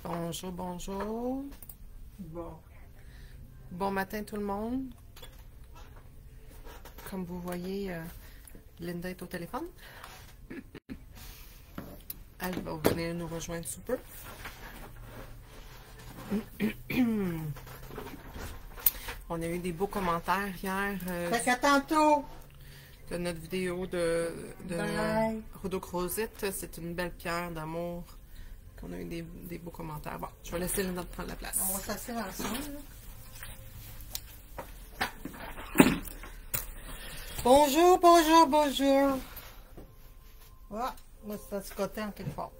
Bonjour, bonjour. Bon matin tout le monde. Comme vous voyez, Linda est au téléphone. Elle va venir nous rejoindre sous peu. On a eu des beaux commentaires hier Fait qu'à tantôt. de notre vidéo de Rhodochrosite. C'est une belle pierre d'amour. On a eu des beaux commentaires. Bon, je vais laisser Linda prendre la place. On va s'asseoir ensemble. Bonjour, bonjour, bonjour. Ah, moi, c'est à ce côté en quelque part.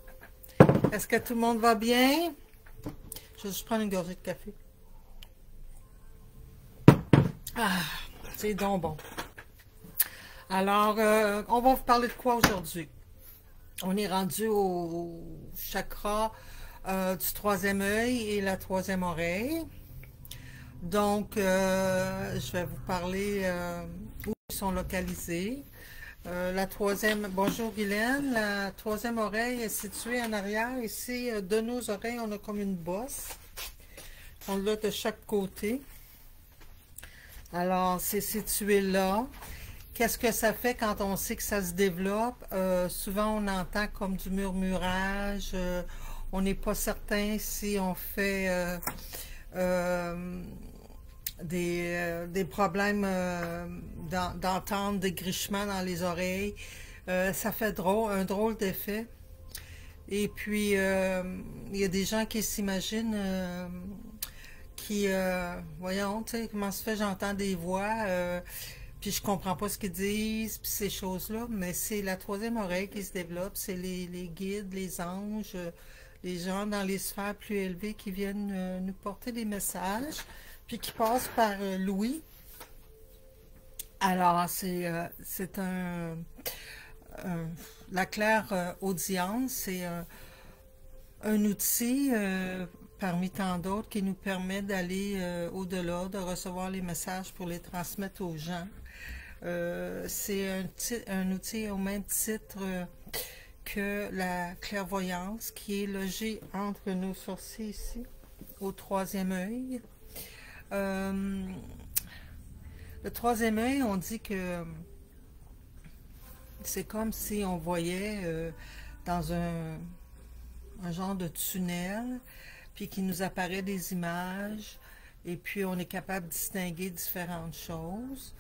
Est-ce que tout le monde va bien? Je vais juste prendre une gorgée de café. Ah, c'est donc bon. Alors, on va vous parler de quoi aujourd'hui? On est rendu au chakra du troisième œil et la troisième oreille. Donc, je vais vous parler où ils sont localisés. La troisième, bonjour Guylaine, la troisième oreille est située en arrière. Ici, de nos oreilles, on a comme une bosse. On l'a de chaque côté. Alors, c'est situé là. Qu'est-ce que ça fait quand on sait que ça se développe? Souvent, on entend comme du murmurage. On n'est pas certain si on fait des problèmes d'entendre des grichements dans les oreilles. Ça fait un drôle d'effet. Et puis, il y a des gens qui s'imaginent voyons, tu sais, comment se fait, j'entends des voix, puis je comprends pas ce qu'ils disent, puis ces choses-là, mais c'est la troisième oreille qui se développe, c'est les guides, les anges, les gens dans les sphères plus élevées qui viennent nous porter des messages, puis qui passent par l'ouïe. Alors, c'est la claire audience, c'est un outil parmi tant d'autres qui nous permet d'aller au-delà, de recevoir les messages pour les transmettre aux gens. C'est un outil au même titre que la clairvoyance qui est logée entre nos sourcils ici, au troisième œil. Le troisième œil, on dit que c'est comme si on voyait dans un genre de tunnel, puis qui nous apparaît des images, et puis on est capable de distinguer différentes choses.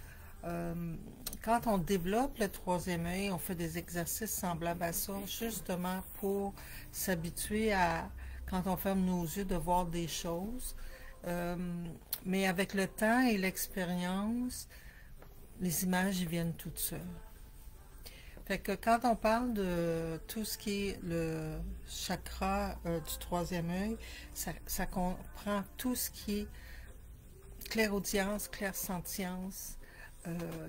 Quand on développe le troisième œil, on fait des exercices semblables à ça, justement pour s'habituer à, quand on ferme nos yeux, de voir des choses. Mais avec le temps et l'expérience, les images y viennent toutes seules. Fait que quand on parle de tout ce qui est le chakra du troisième œil, ça comprend tout ce qui est clairaudience, clairsentience,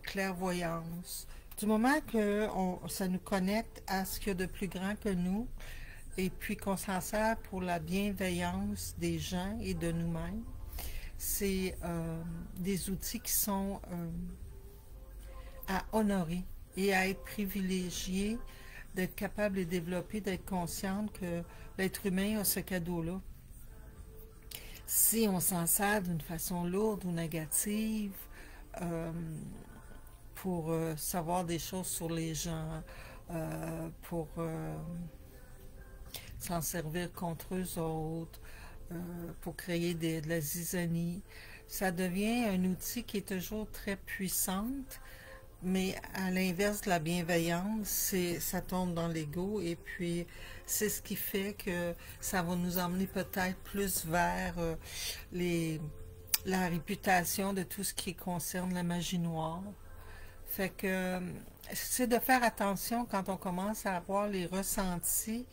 clairvoyance. Du moment que ça nous connecte à ce qu'il y a de plus grand que nous, et puis qu'on s'en sert pour la bienveillance des gens et de nous-mêmes, c'est des outils qui sont à honorer et à être privilégié, d'être capable de développer, d'être consciente que l'être humain a ce cadeau-là. Si on s'en sert d'une façon lourde ou négative, pour savoir des choses sur les gens, pour s'en servir contre eux autres, pour créer de la zizanie, ça devient un outil qui est toujours très puissante. Mais à l'inverse de la bienveillance, ça tombe dans l'ego et puis c'est ce qui fait que ça va nous emmener peut-être plus vers la réputation de tout ce qui concerne la magie noire. Fait que c'est de faire attention quand on commence à avoir les ressentis.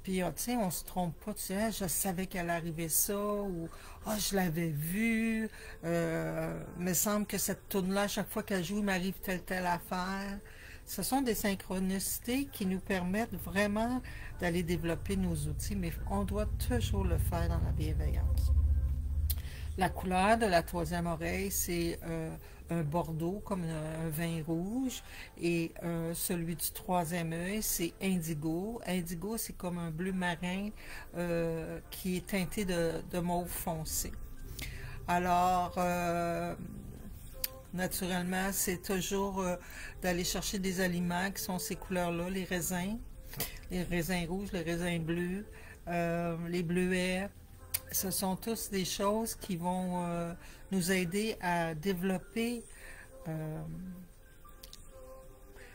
Puis, tu sais, on se trompe pas, tu sais, je savais qu'elle arrivait ça, ou je l'avais vu, me semble que cette tourne-là, à chaque fois qu'elle joue, il m'arrive telle affaire. Ce sont des synchronicités qui nous permettent vraiment d'aller développer nos outils, mais on doit toujours le faire dans la bienveillance. La couleur de la troisième oreille, c'est un bordeaux, comme un vin rouge. Et celui du troisième œil, c'est indigo. Indigo, c'est comme un bleu marin qui est teinté de mauve foncé. Alors, naturellement, c'est toujours d'aller chercher des aliments qui sont ces couleurs-là, les raisins rouges, les raisins bleus, les bleuets. Ce sont tous des choses qui vont nous aider à développer, euh,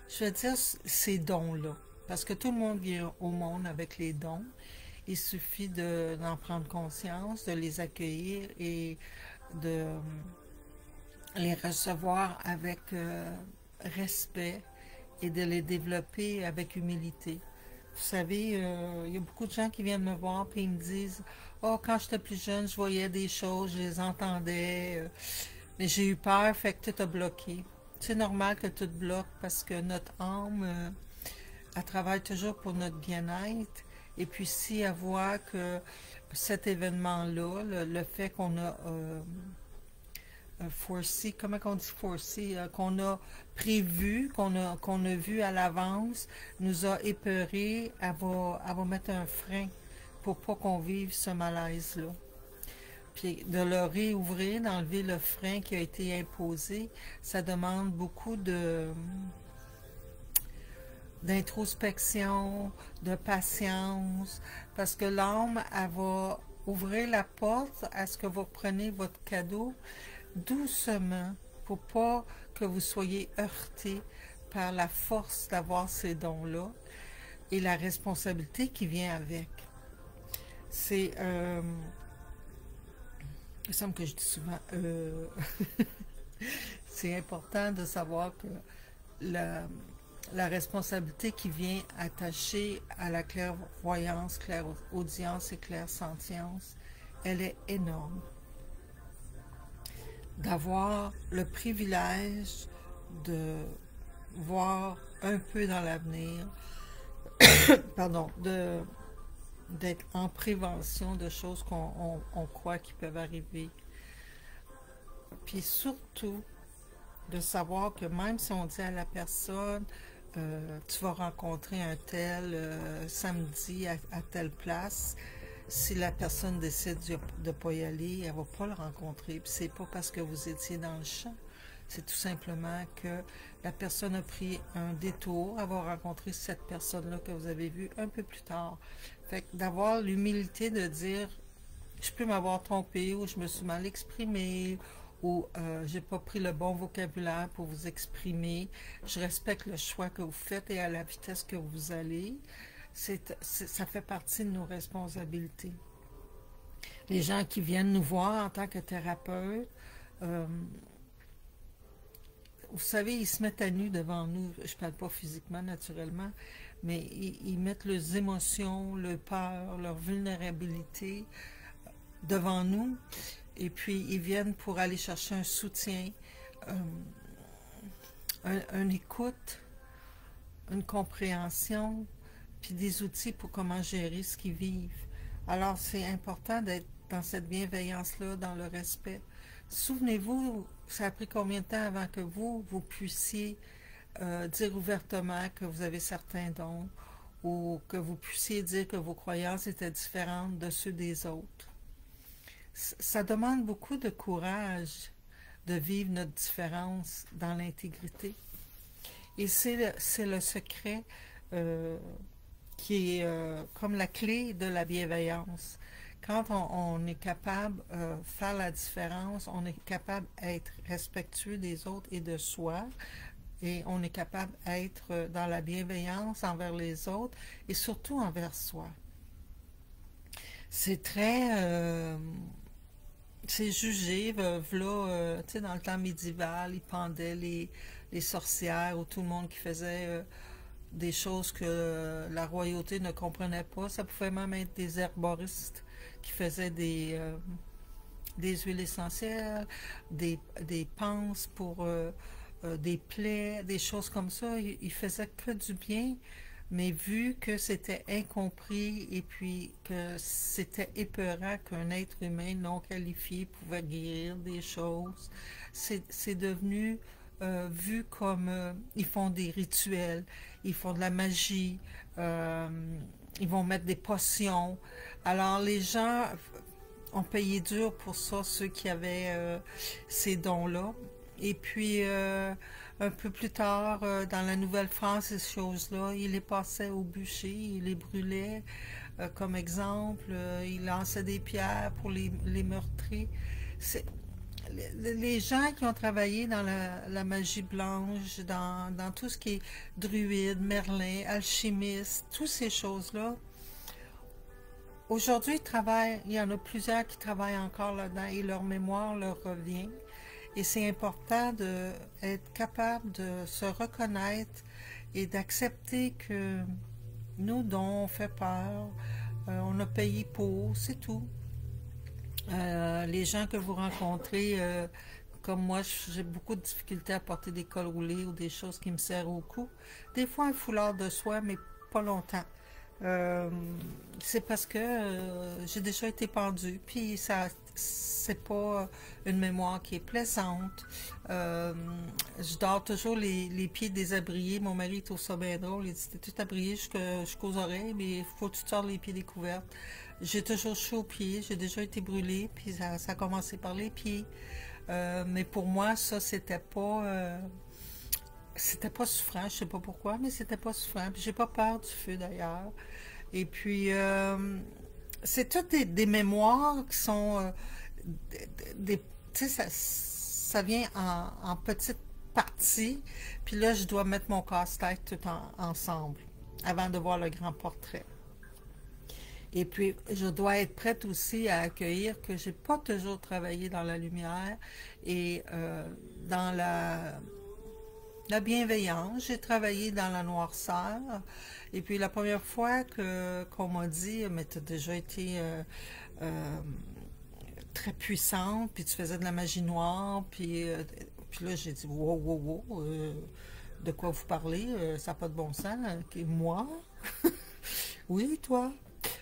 je veux dire, ces dons-là. Parce que tout le monde vient au monde avec les dons. Il suffit d'en prendre conscience, de les accueillir et de les recevoir avec respect et de les développer avec humilité. Vous savez, il y a beaucoup de gens qui viennent me voir et ils me disent oh, quand j'étais plus jeune, je voyais des choses, je les entendais, mais j'ai eu peur, fait que tout a bloqué. C'est normal que tout bloque parce que notre âme, elle travaille toujours pour notre bien-être. Et puis si elle voit que cet événement-là, le fait qu'on a foresee, comment on dit foresee, qu'on a prévu, qu'on a vu à l'avance, nous a épeurés, elle va mettre un frein pour pas qu'on vive ce malaise-là. Puis de le réouvrir, d'enlever le frein qui a été imposé, ça demande beaucoup d'introspection, de patience, parce que l'âme, elle va ouvrir la porte à ce que vous preniez votre cadeau doucement pour pas que vous soyez heurté par la force d'avoir ces dons-là et la responsabilité qui vient avec. C'est, il me semble que je dis souvent, c'est important de savoir que la responsabilité qui vient attachée à la clairvoyance, clairaudience et clairsentience, elle est énorme. D'avoir le privilège de voir un peu dans l'avenir, pardon, d'être en prévention de choses qu'on croit qui peuvent arriver. Puis surtout, de savoir que même si on dit à la personne, tu vas rencontrer un tel samedi à telle place, si la personne décide de ne pas y aller, elle ne va pas le rencontrer. Puis c'est pas parce que vous étiez dans le champ. C'est tout simplement que la personne a pris un détour, elle va rencontrer cette personne-là que vous avez vue un peu plus tard. Fait que d'avoir l'humilité de dire, je peux m'avoir trompé ou je me suis mal exprimé ou j'ai pas pris le bon vocabulaire pour vous exprimer. Je respecte le choix que vous faites et à la vitesse que vous allez. Ça fait partie de nos responsabilités. Les gens qui viennent nous voir en tant que thérapeute, vous savez, ils se mettent à nu devant nous. Je ne parle pas physiquement, naturellement, mais ils mettent leurs émotions, leurs peurs, leur vulnérabilité devant nous. Et puis, ils viennent pour aller chercher un soutien, une écoute, une compréhension, puis des outils pour comment gérer ce qu'ils vivent. Alors, c'est important d'être dans cette bienveillance-là, dans le respect. Souvenez-vous, ça a pris combien de temps avant que vous puissiez dire ouvertement que vous avez certains dons ou que vous puissiez dire que vos croyances étaient différentes de ceux des autres. Ça demande beaucoup de courage de vivre notre différence dans l'intégrité. Et c'est le secret qui est comme la clé de la bienveillance. Quand on est capable de faire la différence, on est capable d'être respectueux des autres et de soi, et on est capable d'être dans la bienveillance envers les autres et surtout envers soi. C'est très... c'est jugé, là, tu sais, dans le temps médiéval, ils pendaient les sorcières ou tout le monde qui faisait des choses que la royauté ne comprenait pas. Ça pouvait même être des herboristes qui faisaient des huiles essentielles, des panses pour des plaies, des choses comme ça. Ils faisaient que du bien Mais vu que c'était incompris et puis que c'était épeurant qu'un être humain non qualifié pouvait guérir des choses, c'est devenu vu comme ils font des rituels, ils font de la magie, euh, ils vont mettre des potions. Alors les gens ont payé dur pour ça, ceux qui avaient ces dons-là. Et puis, un peu plus tard, dans la Nouvelle-France, ces choses-là, il les passait au bûcher, il les brûlait, comme exemple, il lançait des pierres pour les meurtrir. C'est, les gens qui ont travaillé dans la magie blanche, dans tout ce qui est druide, merlin, alchimiste, toutes ces choses-là, aujourd'hui, il y en a plusieurs qui travaillent encore là-dedans et leur mémoire leur revient. Et c'est important d'être capable de se reconnaître et d'accepter que nous, dont on fait peur, on a payé pour, c'est tout. Les gens que vous rencontrez, comme moi, j'ai beaucoup de difficultés à porter des cols roulés ou des choses qui me serrent au cou. Des fois, un foulard de soie, mais pas longtemps. Euh, c'est parce que j'ai déjà été pendue, puis ça, c'est pas une mémoire qui est plaisante. Euh, je dors toujours les pieds désabriés. Mon mari trouve ça bien drôle. Il dit, t'es tout abrié jusqu'aux oreilles, mais il faut que tu te sors les pieds découverts. J'ai toujours chaud aux pieds, j'ai déjà été brûlée, puis ça a commencé par les pieds. Mais pour moi, ça, c'était pas souffrant, je sais pas pourquoi, mais c'était pas souffrant. Puis j'ai pas peur du feu d'ailleurs. Et puis c'est toutes des mémoires qui sont tu sais, ça vient en petites parties. Puis là, je dois mettre mon casse-tête tout ensemble avant de voir le grand portrait. Et puis, je dois être prête aussi à accueillir que j'ai pas toujours travaillé dans la lumière et dans la bienveillance. J'ai travaillé dans la noirceur. Et puis la première fois qu'on m'a dit, mais tu as déjà été très puissante, puis tu faisais de la magie noire, puis là j'ai dit, wow, wow, wow, de quoi vous parlez? Ça n'a pas de bon sens. Moi? Oui, toi?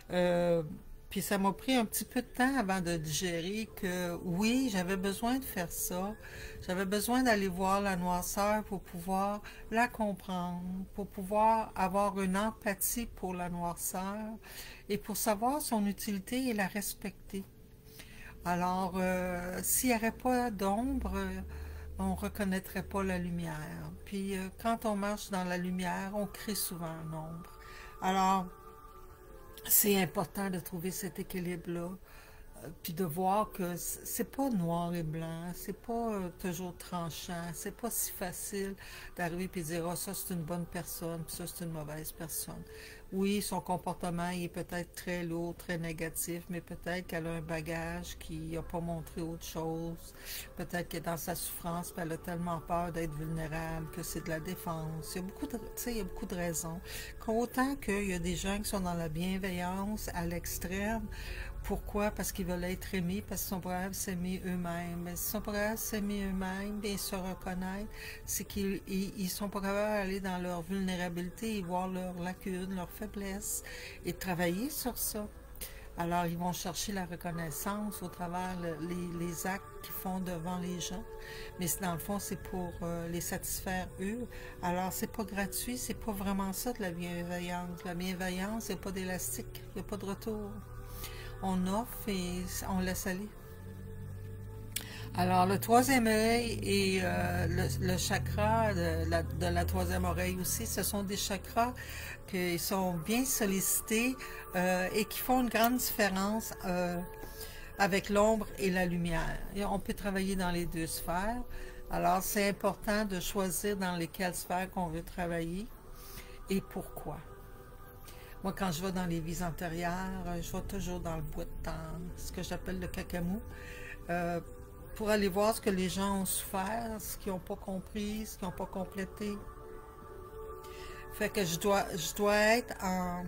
Euh, Puis ça m'a pris un petit peu de temps avant de digérer que oui, j'avais besoin de faire ça. J'avais besoin d'aller voir la noirceur pour pouvoir la comprendre, pour pouvoir avoir une empathie pour la noirceur et pour savoir son utilité et la respecter. Alors, s'il n'y avait pas d'ombre, on ne reconnaîtrait pas la lumière. Puis quand on marche dans la lumière, on crée souvent un ombre. Alors, c'est important de trouver cet équilibre-là, puis de voir que c'est pas noir et blanc, c'est pas toujours tranchant, c'est pas si facile d'arriver et de dire ah, ça c'est une bonne personne, puis ça c'est une mauvaise personne. Oui, son comportement il est peut-être très lourd, très négatif, mais peut-être qu'elle a un bagage qui n'a pas montré autre chose. Peut-être que dans sa souffrance, elle a tellement peur d'être vulnérable que c'est de la défense. Il y a beaucoup de, tu sais, il y a beaucoup de raisons. Autant qu'il y a des gens qui sont dans la bienveillance à l'extrême. Pourquoi? Parce qu'ils veulent être aimés, parce qu'ils sont pas capables de s'aimer eux-mêmes. Mais s'ils sont pas capables de s'aimer eux-mêmes et se reconnaître, c'est qu'ils sont pas capables d'aller dans leur vulnérabilité et voir leurs lacunes, leurs faiblesses et travailler sur ça. Alors, ils vont chercher la reconnaissance au travers les actes qu'ils font devant les gens. Mais dans le fond, c'est pour les satisfaire eux. Alors, c'est pas gratuit, c'est pas vraiment ça de la bienveillance. La bienveillance, il n'y a pas d'élastique, il n'y a pas de retour. On offre et on laisse aller. Alors, le troisième œil et le chakra de la troisième oreille aussi, ce sont des chakras qui sont bien sollicités et qui font une grande différence avec l'ombre et la lumière. Et on peut travailler dans les deux sphères. Alors, c'est important de choisir dans lesquelles sphères qu'on veut travailler et pourquoi. Moi, quand je vais dans les vies antérieures, je vais toujours dans le bois de temps, ce que j'appelle le cacamou, pour aller voir ce que les gens ont souffert, ce qu'ils n'ont pas compris, ce qu'ils n'ont pas complété. Fait que je dois être en...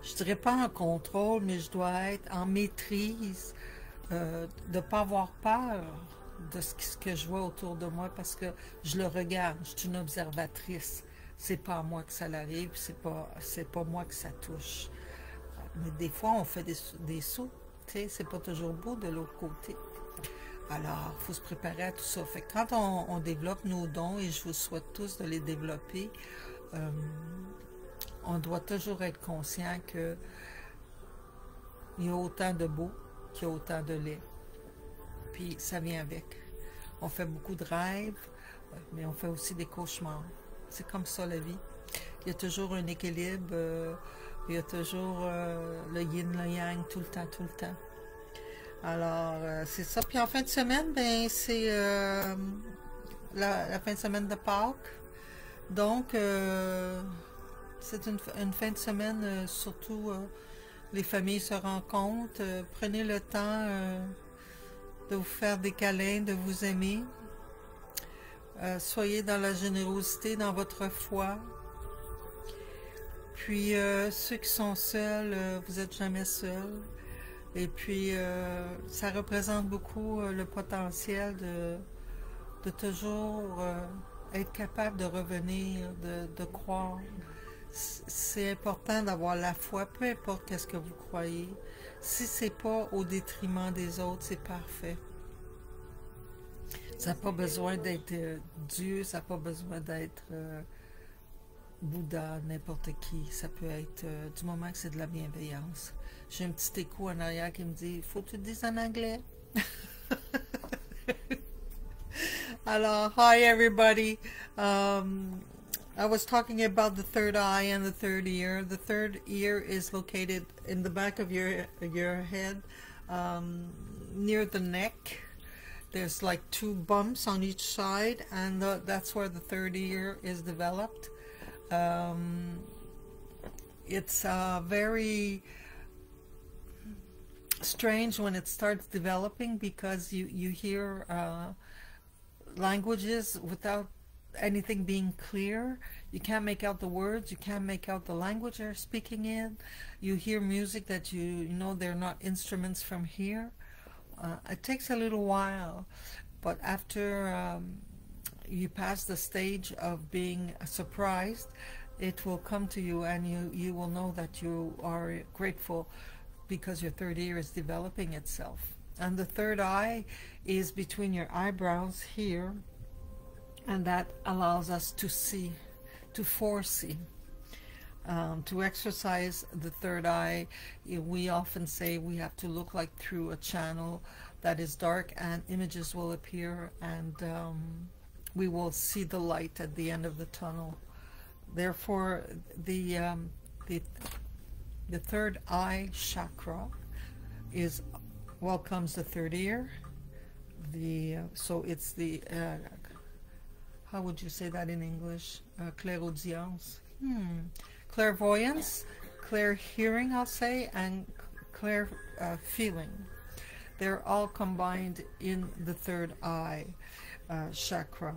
Je dirais pas en contrôle, mais je dois être en maîtrise, de ne pas avoir peur de ce que je vois autour de moi parce que je le regarde, je suis une observatrice. c'est pas à moi que ça l'arrive, c'est pas moi que ça touche. Mais des fois, on fait des sauts, tu sais, c'est pas toujours beau de l'autre côté. Alors, il faut se préparer à tout ça. Fait que quand on développe nos dons, et je vous souhaite tous de les développer, on doit toujours être conscient que il y a autant de beau qu'il y a autant de laid. Puis ça vient avec. On fait beaucoup de rêves, mais on fait aussi des cauchemars. C'est comme ça la vie. Il y a toujours un équilibre, il y a toujours le yin, le yang, tout le temps, tout le temps. Alors, c'est ça. Puis en fin de semaine, ben c'est la fin de semaine de Pâques. Donc, c'est une fin de semaine, surtout les familles se rencontrent. Prenez le temps de vous faire des câlins, de vous aimer. Soyez dans la générosité, dans votre foi. Puis, ceux qui sont seuls, vous n'êtes jamais seuls. Et puis, ça représente beaucoup le potentiel de toujours être capable de revenir, de croire. C'est important d'avoir la foi, peu importe qu'est-ce que vous croyez. Si c'est pas au détriment des autres, c'est parfait. Ça n'a pas besoin d'être Dieu, ça n'a pas besoin d'être Bouddha, n'importe qui. Ça peut être du moment que c'est de la bienveillance. J'ai un petit écho en arrière qui me dit, faut que tu le dises en anglais. Alors, hi everybody. I was talking about the third eye and the third ear. The third ear is located in the back of your head, near the neck. There's like two bumps on each side, and that's where the third ear is developed. It's very strange when it starts developing because you hear languages without anything being clear. You can't make out the words, you can't make out the language they're speaking in. You hear music that you know they're not instruments from here. It takes a little while, but after you pass the stage of being surprised, it will come to you, and you will know that you are grateful because your third ear is developing itself. And the third eye is between your eyebrows here, and that allows us to see, to foresee. To exercise the third eye, we often say we have to look like through a channel that is dark, and images will appear, and we will see the light at the end of the tunnel. Therefore, the third eye chakra welcomes the third ear. So it's the how would you say that in English? Clairaudience. Clairvoyance, clear hearing, I'll say, and clear feeling. They're all combined in the third eye chakra.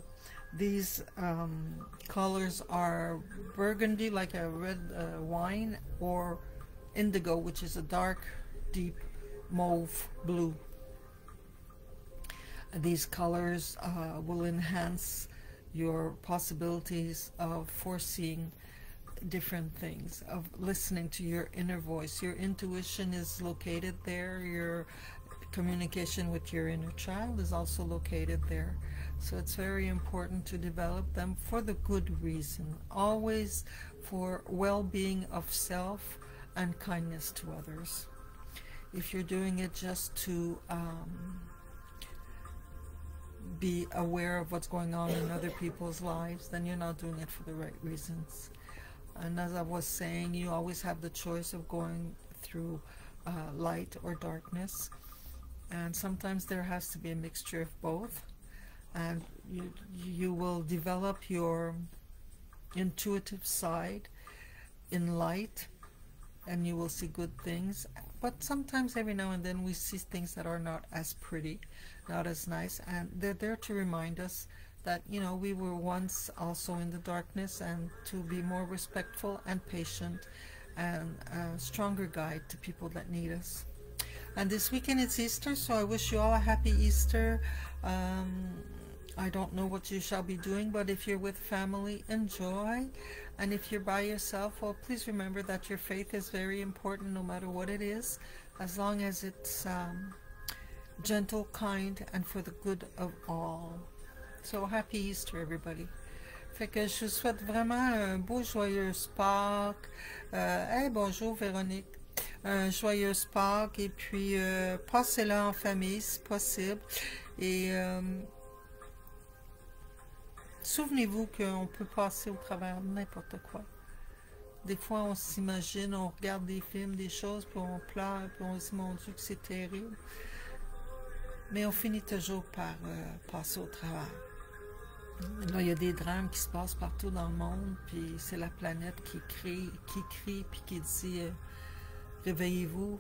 These colors are burgundy, like a red wine, or indigo, which is a dark, deep mauve blue. These colors will enhance your possibilities of foreseeing different things, of listening to your inner voice. Your intuition is located there. Your communication with your inner child is also located there. So it's very important to develop them for the good reason, always for well-being of self and kindness to others. If you're doing it just to be aware of what's going on in other people's lives, then you're not doing it for the right reasons. And as I was saying, you always have the choice of going through light or darkness, and sometimes there has to be a mixture of both, and you will develop your intuitive side in light, and you will see good things. But sometimes every now and then we see things that are not as pretty, not as nice, and they're there to remind us that, you know, we were once also in the darkness, and to be more respectful and patient and a stronger guide to people that need us. And this weekend it's Easter, so I wish you all a happy Easter. I don't know what you shall be doing, but if you're with family, enjoy. And if you're by yourself, well, please remember that your faith is very important no matter what it is, as long as it's gentle, kind, and for the good of all. So, happy Easter, everybody. Fait que je vous souhaite vraiment un beau, joyeux Pâques. Hey, bonjour, Véronique. Un joyeux Pâques, et puis passez-le en famille, si possible. Et souvenez-vous qu'on peut passer au travers de n'importe quoi. Des fois, on s'imagine, on regarde des films, des choses, puis on pleure, puis on se dit, mon Dieu, que c'est terrible. Mais on finit toujours par passer au travers. Là, il y a des drames qui se passent partout dans le monde, puis c'est la planète qui crie, puis qui dit réveillez-vous,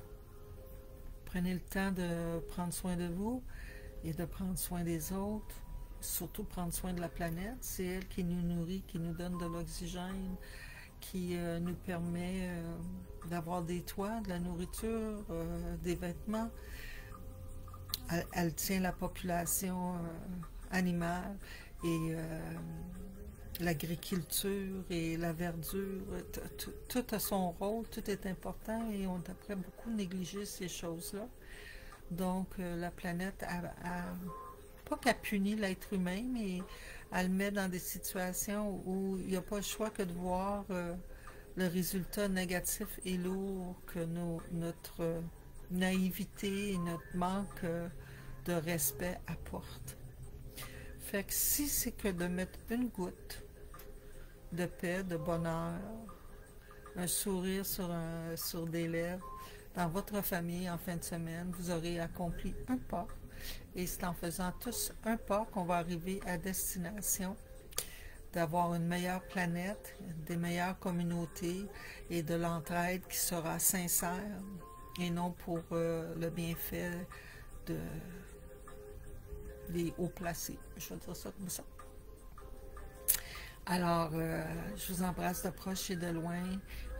prenez le temps de prendre soin de vous et de prendre soin des autres, surtout prendre soin de la planète. C'est elle qui nous nourrit, qui nous donne de l'oxygène, qui nous permet d'avoir des toits, de la nourriture, des vêtements. Elle tient la population animale et l'agriculture et la verdure. Tout a son rôle, tout est important et on devrait beaucoup négliger ces choses-là. Donc, la planète, pas qu'elle punit l'être humain, mais elle met dans des situations où il n'y a pas le choix que de voir le résultat négatif et lourd que notre naïveté et notre manque de respect apportent. Fait que si c'est que de mettre une goutte de paix, de bonheur, un sourire sur des lèvres dans votre famille en fin de semaine, vous aurez accompli un pas. Et c'est en faisant tous un pas qu'on va arriver à destination, d'avoir une meilleure planète, des meilleures communautés et de l'entraide qui sera sincère et non pour le bienfait des hauts placés. Je vais dire ça comme ça. Alors, je vous embrasse de proche et de loin.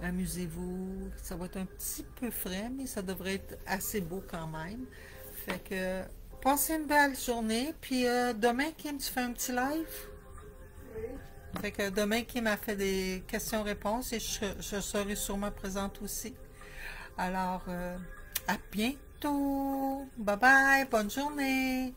Amusez-vous. Ça va être un petit peu frais, mais ça devrait être assez beau quand même. Fait que, passez une belle journée. Puis demain, Kim, tu fais un petit live? Oui. Fait que demain, Kim a fait des questions-réponses et je serai sûrement présente aussi. Alors, à bientôt. Bye bye. Bonne journée.